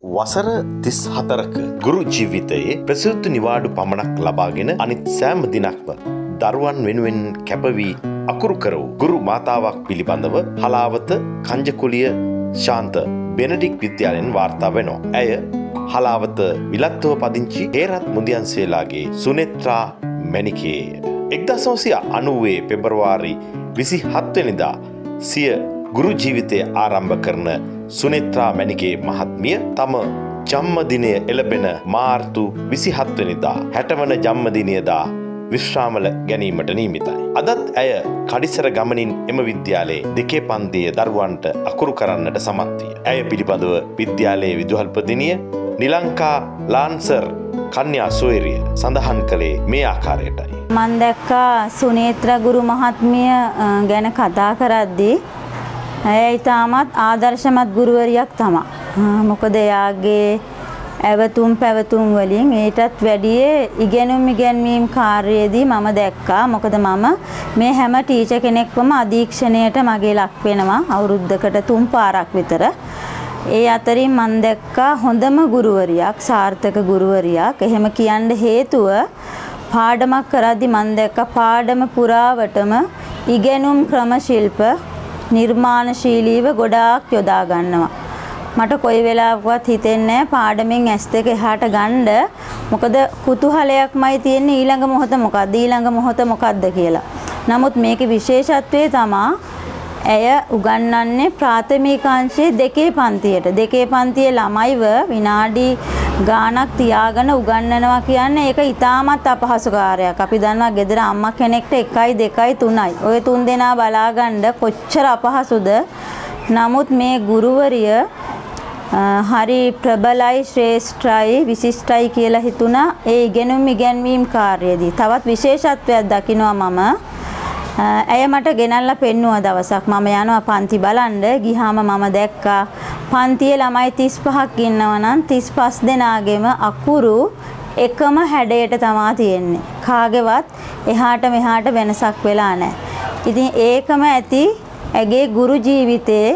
වසර 34ක ගුරු ජීවිතයේ ප්‍රසිද්ධ නිවාඩු පමණක් ලබාගෙන අනිත් සෑම දිනක්ම දරුවන් වෙනුවෙන් කැපවී අකුරු කර වූ ගුරු මාතාවක් පිළිබඳව හලාවත කංජකුලිය ශාන්ත බෙනඩික් විද්‍යාලයෙන් වාර්තා වෙනවා. ඇය හලාවත විලත්තුව පදිංචි හේරත් මුදියන්සේලාගේ සුනෙත්‍රා මැණිකේ 1990 පෙබරවාරි 27 වෙනිදා සිය ගුරු ජීවිතය ආරම්භ කරන සුනෙත්‍රා මැණිකේ මහත්මිය තම ජන්මදිනය එළබෙන මාර්තු 27 වෙනිදා 60 වන ජන්මදිනයදා විශ්‍රාමල ගැනීමට නියමිතයි. අදත් ඇය කඩිසර ගමනින් එම විද්‍යාලයේ දෙකේ පන්තියේ දරුවන්ට අකුරු කරන්නට සමත් විය. ඇය පිළිබඳව විද්‍යාලයේ විදුහල්පතිනිය නිලංකා ලාන්සර් කන්‍යා සොයරිය සඳහන් කළේ මේ ආකාරයටයි. මම දැක්කා සුනේත්‍රා ගුරු මහත්මිය ගැන කතා කරද්දී ඇය ඊටමත් ආදර්ශමත් ගුරුවරියක් තමයි. මොකද එයාගේ ඇවතුම් පැවතුම් වලින් ඊටත් වැඩිය ඉගෙනීම් කාර්යයේදී මම දැක්කා. මොකද මම මේ හැම ටීචර් කෙනෙක්වම අධීක්ෂණයට මගේ ලක් වෙනවා අවුරුද්දකට 3 පාරක් විතර. ඒ අතරින් මම දැක්කා හොඳම ගුරුවරියක්, සාර්ථක ගුරුවරියක්. එහෙම කියන්න හේතුව පාඩමක් කරද්දී මම දැක්කා පාඩම පුරාවටම ඉගෙනුම් ක්‍රම ශිල්ප නිර්මාණශීලීව ගොඩාක් යොදා ගන්නවා. මට කොයි වෙලාවකවත් හිතෙන්නේ පාඩමෙන් S2 එහාට ගන්න. මොකද කුතුහලයක්මයි තියෙන්නේ ඊළඟ මොහොත මොකද්ද කියලා. නමුත් මේකේ විශේෂත්වය තමයි ඇය උගන්වන්නේ ප්‍රාථමික අංශයේ දෙකේ පන්තියට. දෙකේ පන්තියේ ළමයිව විනාඩි ගාණක් තියාගෙන උගන්වනවා කියන්නේ ඒක ඉතාමත් අපහසු කාර්යයක්. අපි දන්නවා ගෙදර අම්මා කෙනෙක්ට 1යි 2යි 3යි. ওই 3 දෙනා බලාගන්න කොච්චර අපහසුද. නමුත් මේ ගුරුවරිය හරි ප්‍රබලයි, ශ්‍රේෂ්ඨයි, විශිෂ්ටයි කියලා හිතුණා ඒ ඉගෙනීම් කාර්යයේදී. තවත් විශේෂත්වයක් දකිනවා මම. ඇය මට ගෙනල්ලා පෙන්නුවා දවසක්. මම යනවා පන්ති බලන්න. ගියාම මම දැක්කා පන්තියේ ළමයි 35ක් ඉන්නවා නම් 35 දෙනාගේම අකුරු එකම හැඩයට තමයි තියෙන්නේ. කාගේවත් එහාට මෙහාට වෙනසක් වෙලා නැහැ. ඉතින් ඒකම ඇති ඇගේ ගුරු ජීවිතයේ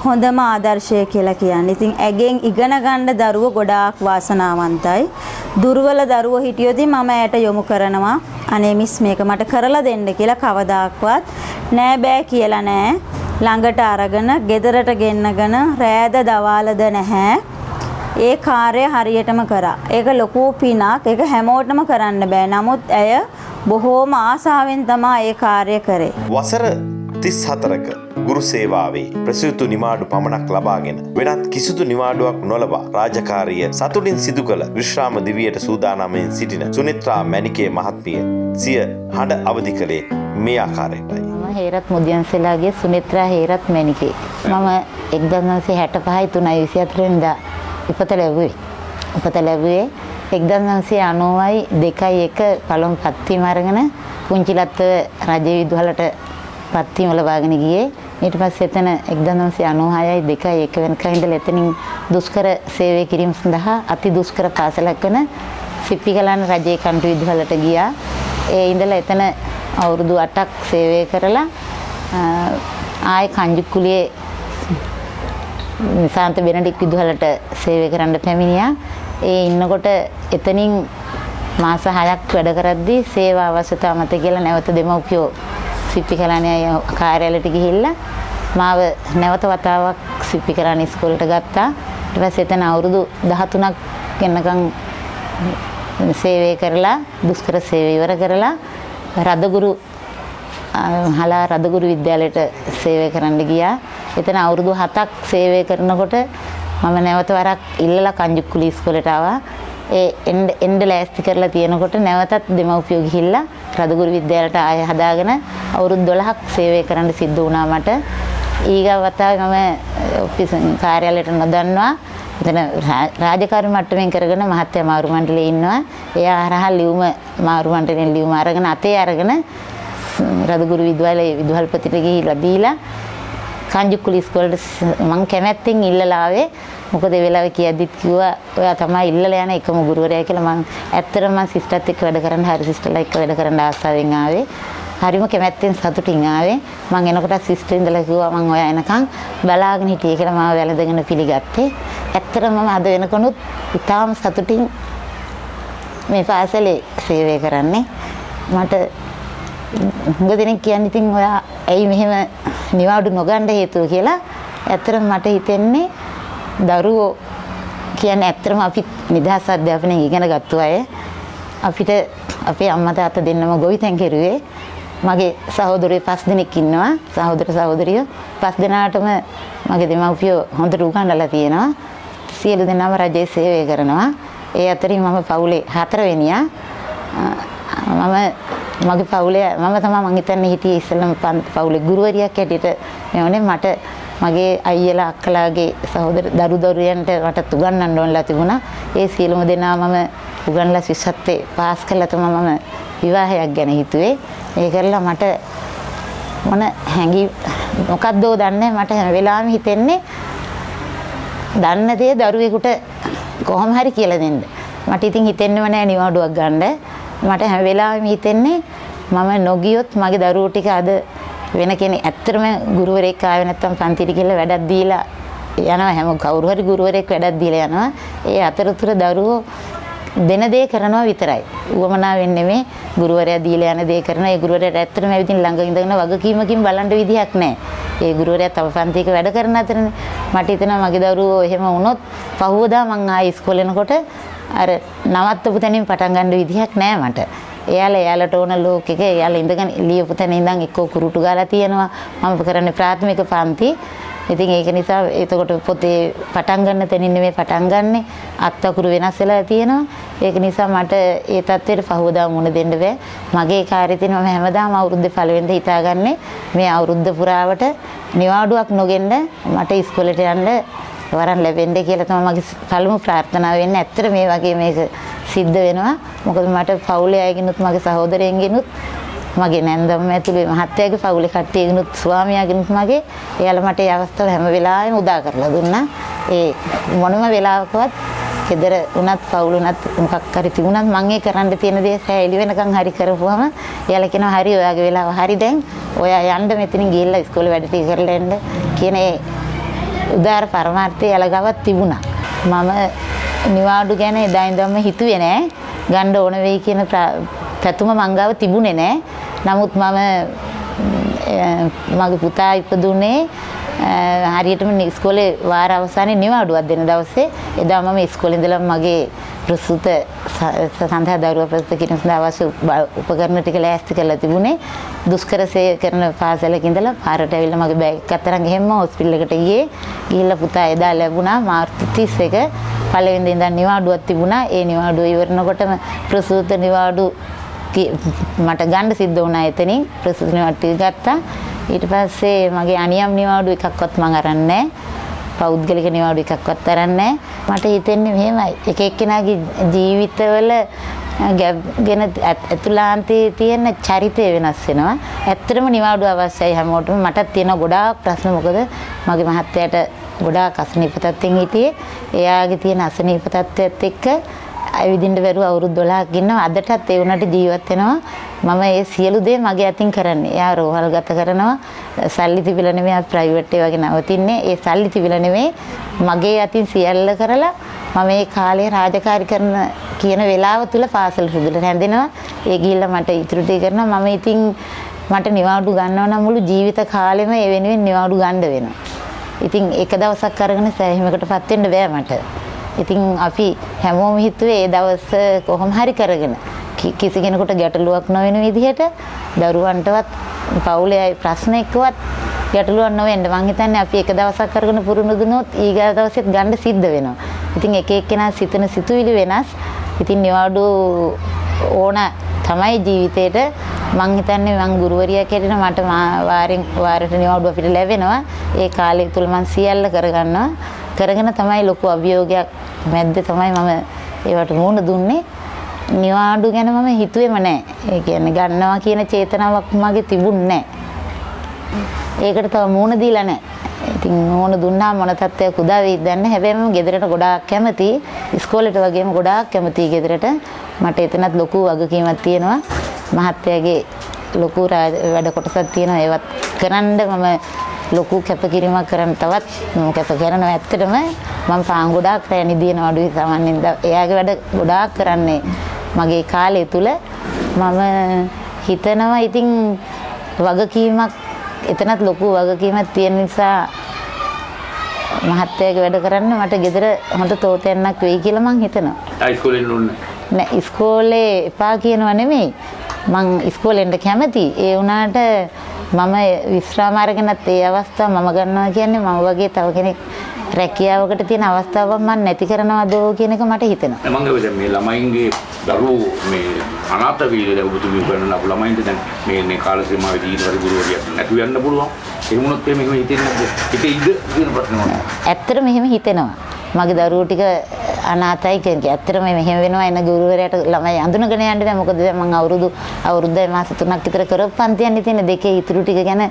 හොඳම ආදර්ශය කියලා කියන්නේ. ඉතින් ඇගෙන් ඉගෙන ගන්න දරුවෝ ගොඩාක් වාසනාවන්තයි. දුර්වල දරුවෝ හිටියොත් මම ඇයට යොමු කරනවා. අනේ මිස් මේක මට කරලා දෙන්න කියලා කවදාක්වත් නෑ බෑ කියලා නෑ. ළඟට අරගෙන ගෙදරට ගෙන්නගෙන රෑද දවාලද නැහැ. ඒ කාර්යය හරියටම කරා. ඒක ලොකු පිනක්. ඒක හැමෝටම කරන්න බෑ. නමුත් ඇය බොහෝම ආසාවෙන් තමයි ඒ කාර්යය කරේ. වසර 34ක ගුරු සේවාවේ ප්‍රසිද්ධ නිවාඩු පමණක් ලබාගෙන වෙනත් කිසිදු නිවාඩුවක් නොලබා රාජකාරිය සතුටින් සිදු කළ විශ්‍රාම දිවියට සූදානම්ෙන් සිටින සුනෙත්‍රා මැණිකේ මහත්මිය සිය හඬ අවදි කළේ මේ ආකාරයටයි. මම හේරත් මුදියන්සේලාගේ සුනෙත්‍රා හේරත් මැණිකේ. මම 1965 3/24 වෙනිදා උපත ලැබුවේ 1990යි 2/1 පළමු පත්වීම අරගෙන පුංචිලත්ව රජයේ විදුහලට පත්වීම ලබාගෙන ගියේ. ඊට පස්සේ එතන 1996යි 2/1 වෙනකන් ඉඳලා එතනින් දුෂ්කර සේවය කිරීම සඳහා අති දුෂ්කර පාසලක් වන සිප්පිගලන් රජයේ කන්ටු විදුහලට ගියා. ඒ ඉඳලා එතන අවුරුදු 8ක් සේවය කරලා ආයේ කංජුකුලියේ ශාන්ත බෙනඩික් විදුහලට සේවය කරන්න පැමිණියා. ඒ ඉන්නකොට එතනින් මාස 6ක් වැඩ කරද්දී සේවා අවශ්‍යතාව මත කියලා නැවත දෙමව්පියෝ සිප්පිකලානේ කාර්යාලයට ගිහිල්ලා මාව නැවත වතාවක් සිප්පිකලානේ ඉස්කෝලේට ගත්තා. ඊට පස්සේ එතන අවුරුදු 13ක් යනකම් සේවය කරලා දුෂ්කර සේවය ඉවර කරලා රදගුරු විද්‍යාලයට සේවය කරන්න ගියා. එතන අවුරුදු 7ක් සේවය කරනකොට මම නැවත වරක් ඉල්ලලා කංජුකුලි ඉස්කෝලේට ආවා. ඒ එන්න ලෑස්ති කරලා තියෙනකොට නැවතත් දෙමව්පියෝ ගිහිල්ලා රදගුරු විද්‍යාලයට ආය හදාගෙන අවුරුදු 12ක් සේවය කරන්න සිද්ධ වුණා මට. ඊගා වතාවේ මම ඔෆිස් කාර්යාලයට නොදන්නවා. එතන රාජකාරී මට්ටමින් කරගෙන මහත්ය මාරු මණ්ඩලයේ ඉන්නවා. එයා හරහා මාරු මණ්ඩලයෙන් ලියුම අරගෙන අතේ අරගෙන රදගුරු විද්‍යාලයේ විදුහල්පතිට ගිහිල්ලා දීලා කංජුකුලි ඉස්කෝලේට මං කැමැත්තෙන් ඉල්ලලා ආවේ. මොකද ඒ වෙලාවේ කියද්දිත් කිව්වා ඔයා තමයි ඉල්ලලා යන එකම ගුරුවරයා කියලා. මං ඇත්තටම සිස්ටර්ත් එක්ක වැඩ කරන්න, හරි සිස්ටර්ලා එක්ක වැඩ කරන්න ආසාවෙන් ආවේ. හරිම කැමැත්තෙන් සතුටින් ආවේ. මම එනකොට සිස්ටර් ඉඳලා කිව්වා මම ඔයා එනකන් බලාගෙන හිටියේ කියලා මාව වැළඳගෙන පිළිගත්තේ. ඇත්තටම මම අද වෙනකොනුත් ඉතාම සතුටින් මේ පාසලේ සේවය කරන්නේ. මට හුඟ දෙනෙක් කියන්නේ ඉතින් ඔයා ඇයි මෙහෙම නිවාඩු නොගන්න හේතුව කියලා. ඇත්තටම මට හිතෙන්නේ දරුවෝ කියන්නේ ඇත්තටම අපි නිදහස් අධ්‍යාපනයෙන් ඉගෙන ගත්ත අය අපිට අපේ අම්මා තාත්තා දෙන්නම ගොවිතැන් කෙරුවේ. මගේ සහෝදරයෝ 5 දෙනෙක් ඉන්නවා. සහෝදර සහෝදරියෝ 5 දෙනාටම මගේ දෙමව්පියෝ හොඳට උගන්වලා තියෙනවා. සියලු දෙනාම රජයේ සේවය කරනවා. ඒ අතරින් මම පවුලේ 4 වෙනියා. මගේ පවුලේ මම තමයි මං හිතන්නේ හිටියේ ඉස්සෙල්ලම පවුලේ ගුරුවරියක් හැටියට මෙවනේ මට මගේ අයියලා අක්කලාගේ සහෝදර දරුදරුවන්ට මට උගන්වන්න ඕනලා තිබුණා. ඒ සියලුම දෙනා මම උගන්ලා ශිෂ්‍යත්වයේ පාස් කළා තමයි මම විවාහයක් ගැන හිතුවේ. ඒ කරලා මට මොන හැඟි මොකද්දෝ දන්නේ මට හැම වෙලාවෙම හිතෙන්නේ දන්න දේ දරුවෙකුට කොහොම හරි කියලා දෙන්න. මට ඉතින් හිතෙන්නේම නෑ නිවාඩුවක් ගන්න. මට හැම වෙලාවෙම හිතෙන්නේ මම නොගියොත් මගේ දරුවෝ ටික අද වෙන කෙනෙක් ඇත්තටම ගුරුවරයෙක් ආවේ නැත්තම් පන්තිට ගිහලා වැඩක් දීලා යනවා. හැම කවුරු හරි ගුරුවරයෙක් වැඩක් දීලා යනවා. ඒ අතරතුර දරුවෝ දෙන දේ කරනවා විතරයි. උවමනාවෙන් නෙමෙයි ගුරුවරයා දීලා යන දේ කරනවා. ඒ ගුරුවරයාට ඇත්තටම ඇවිදින් ළඟ ඉඳගෙන වගකීමකින් බලන්න විදිහක් නැහැ. ඒ ගුරුවරයා තව පන්තියක වැඩ කරන අතරනේ මට හිතෙනවා මගේ දරුවෝ එහෙම වුණොත් පහුවදා මං ආයේ ඉස්කෝලේ යනකොට අර නවත්තපු තැනින් පටන් ගන්න විදිහක් නැහැ මට. එයාලට ඕන ලෝකෙක එයාලා ඉඳගෙන ලියපු තැන ඉඳන් එක්කෝ කුරුටු ගාලා තියෙනවා. මම කරන්නේ ප්‍රාථමික පන්ති. ඉතින් ඒක නිසා එතකොට පොතේ පටන් ගන්න තැනින් නෙමෙයි පටන් ගන්නෙ. අත්අකුරු වෙනස් වෙලා තියෙනවා. ඒක නිසා මට ඒ තත්ත්වයට පහුවදා මුණ දෙන්න බෑ. මගේ කාර්යය තියෙනවා මම හැමදාම අවුරුද්දේ පළවෙනිද හිතාගන්නේ මේ අවුරුද්ද පුරාවට නිවාඩුවක් නොගෙන්න මට ඉස්කෝලේට යන්න වරන් ලැබෙන්න කියලා තමයි මගේ පළමු ප්‍රාර්ථනාව වෙන්නේ. ඇත්තට මේ වගේ මේක සිද්ධ වෙනවා. මොකද මට පවුලේ අයගෙනුත් මගේ සහෝදරයන්ගෙනුත් මගේ නැන්දම්ම ඇතුලේ මහත්තයාගේ පවුලේ කට්ටියගෙනුත් ස්වාමියාගෙනුත් මගේ එයාලා මට ඒ අවස්ථාව හැම වෙලාවෙම උදා කරලා දුන්නා. ඒ මොනම වෙලාවකවත් ගෙදර උනත් පවුල උනත් මොකක් හරි තිබුණත් මම ඒ කරන්න තියෙන දේ සෑහෙලි වෙනකන් හරි කරපුවම එයාලා කියනවා හරි ඔයාගේ වෙලාව හරි දැන් ඔයා යන්න මෙතනින් ගිහිල්ලා ඉස්කෝලේ වැඩ ටික කරලා එන්න කියන ඒ උදාර පරමාර්ථය එයාලා තිබුණා. මම නිවාඩු ගැන එදා ඉඳන්ම හිතුවේ නෑ. ගන්න ඕන වෙයි කියන පැතුම මංගාව තිබුණේ නෑ. නමුත් මගේ පුතා ඉපදුනේ හරියටම ඉස්කෝලේ වාර අවසානයේ නිවාඩුවක් දෙන දවසේ එදා මම ඉස්කෝලේ ඉඳලා මගේ ප්‍රසූත සඳහා දරුවා ප්‍රසූත කිරීම සඳහා අවශ්‍ය උපකරණ ටික ලෑස්ති කරලා තිබුණේ. දුෂ්කර සේවය කරන පාසලක ඉඳලා පාරට ඇවිල්ලා මගේ බෑග් එකක් අතරන් ගෙහෙම්ම හොස්පිටල් එකට ගිහිල්ලා පුතා එදා ලැබුණා මාර්තු 31 පළවෙනිද ඉඳන් නිවාඩුවක් තිබුණා. ඒ නිවාඩුව ඉවරනකොටම ප්‍රසූත නිවාඩු මට ගන්න සිද්ධ වුණා. එතනින් ප්‍රසූත නිවාඩු ගත්තා. ඊට පස්සේ මගේ අනියම් නිවාඩු එකක්වත් මම අරන් නැහැ. පෞද්ගලික නිවාඩු එකක්වත් අරන් නැහැ. මට හිතෙන්නේ මෙහෙමයි. එක එක්කෙනාගේ ජීවිතවල ගැන ඇතුළාන්තයේ තියෙන චරිතය වෙනස් වෙනවා. ඇත්තටම නිවාඩු අවශ්‍යයි හැමෝටම. මටත් තියෙන ගොඩාක් ප්‍රශ්න. මොකද මගේ මහත්තයාට ගොඩාක් අසනීප තත්ත්වෙන් හිටියේ. එයාගේ තියෙන අසනීප තත්ත්වයත් එක්ක ඇවිදින්න බැරුව අවුරුදු 12ක් ඉන්නවා. අදටත් ඒ උනට ජීවත් වෙනවා. මම ඒ සියලු දේ මගේ අතින් කරන්නේ. එයා රෝහල් ගත කරනවා. සල්ලි තිබිලා නෙමෙයි ප්‍රයිවට් ඒ වගේ නවතින්නේ. ඒ සල්ලි තිබිලා නෙමෙයි මගේ අතින් සියල්ල කරලා මම මේ කාලේ රාජකාරී කරන කියන වෙලාව තුල පාසල සුදුල හැඳිනවා. ඒ ගිහිල්ලා මට ඉතුරු ටික කරනවා. මම ඉතින් මට නිවාඩු ගන්නවා නම් මුළු ජීවිත කාලෙම ඒ වෙනුවෙන් නිවාඩු ගන්න වෙනවා. ඉතින් එක දවසක් අරගෙන සෑහීමකටපත් වෙන්න බෑ මට. ඉතින් අපි හැමෝම හිතුවේ ඒ දවස් කොහොම හරි කරගෙන කිසි කෙනෙකුට ගැටලුවක් නොවන විදිහට දරුවන්ටවත් පවුලේ ප්‍රශ්න එක්කවත් ගැටලුවක් නොවෙන්න මං හිතන්නේ අපි එක දවසක් අරගෙන පුරුදු දුනොත් ඊගා දවසෙත් ගන්න සිද්ධ වෙනවා. ඉතින් එක එක්කෙනා සිතන සිතුවිලි වෙනස්. ඉතින් නිවාඩු ඕන තමයි ජීවිතේට. මං හිතන්නේ මං ගුරුවරියක් හැටියට මට වාරයට නිවාඩු අපිට ලැබෙනවා. ඒ කාලය තුල මං සියල්ල කරගන්නවා. කරගෙන තමයි ලොකු අභියෝගයක් මැද්දේ තමයි මම ඒවට මුහුණ දුන්නේ. නිවාඩු ගැන මම හිතුවේම නැහැ. ඒ කියන්නේ ගන්නවා කියන චේතනාවක් මගේ තිබුණේ නැහැ. ඒකට තව මුහුණ දීලා නැහැ. ඉතින් මුහුණ දුන්නා මොන තත්ත්වයක් උදා වෙයිද දන්නේ. හැබැයි මම ගෙදරට ගොඩාක් කැමතියි. ඉස්කෝලේට වගේම ගොඩාක් කැමතියි ගෙදරට. මට එතනත් ලොකු වගකීමක් තියෙනවා. මහත්තයාගේ ලොකු වැඩ කොටසක් තියෙනවා. ඒවත් කරන්න මම ලොකු කැපකිරීමක් කරන්න තවත් කැප කරනවා. ඇත්තටම මම පාන් ගොඩාක් රැ නිදින අඩුයි සාමාන්‍යයෙන්. එයාගේ වැඩ ගොඩාක් කරන්නේ මගේ කාලය තුල. මම හිතනවා ඉතින් වගකීමක් එතනත් ලොකු වගකීමක් තියෙන නිසා මහත්තයාගේ වැඩ කරන්න මට ගෙදර හොඳ තෝතැන්නක් වෙයි කියලා මං හිතනවා. ඉස්කෝලෙන් ඕනේ නෑ ඉස්කෝලේ එපා කියනවා නෙමෙයි. මං ඉස්කෝලෙන්ට කැමති. ඒ වුණාට මම විශ්‍රාම අරගෙනත් ඒ අවස්ථාව මම ගන්නවා කියන්නේ මම වගේ තව කෙනෙක් රැකියාවකට තියෙන අවස්ථාවක් මම නැති කරනවදෝ කියන එක මට හිතෙනවා. මම දැන් මේ ළමයින්ගේ දරුවෝ මේ අනාථ වීර්යය දැන් ඔබතුමිය කරන අපු ළමයින්ට දැන් මේ කාල සීමාවෙදී ඊට පස්සේ ගුරුවරියක් නැතු වෙන්න පුළුවන්. ඒ වුණොත් එහෙම හිතෙන්නේ නැද්ද? හිතෙයිද කියන ප්‍රශ්නේ මොනවද? ඇත්තටම එහෙම හිතෙනවා. මගේ දරුවෝ ටික අනාථයි කියන්නේ. ඇත්තටම මෙහෙම වෙනවා එන ගුරුවරයාට ළමයි අඳුනගෙන යන්න බෑ. මොකද දැන් මම අවුරුද්දයි මාස 3ක් විතර කරපු පන්තියන්නේ තියෙන දෙකේ ඉතුරු ටික ගැන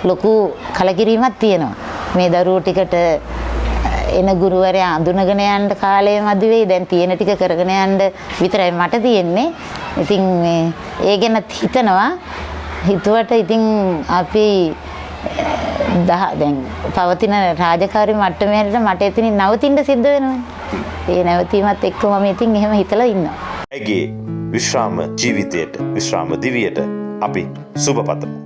ලොකු කලකිරීමක් තියෙනවා. මේ දරුවෝ ටිකට එන ගුරුවරයා අඳුනගෙන යන්න කාලය මදි වෙයි. දැන් තියෙන ටික කරගෙන යන්න විතරයි මට තියෙන්නේ. ඉතින් ඒ ගැන හිතනවා. හිතුවට ඉතින් අපි දැන් පවතින රාජකාරී මට්ටමේ මට එතනින් නවතින්න සිද්ධ වෙනවා. ඒ නැවතීමත් එක්ක මම ඉතින් එහෙම හිතලා ඉන්නවා. ඇගේ විශ්‍රාම ජීවිතයට විශ්‍රාම දිවියට අපි සුබ පතමු.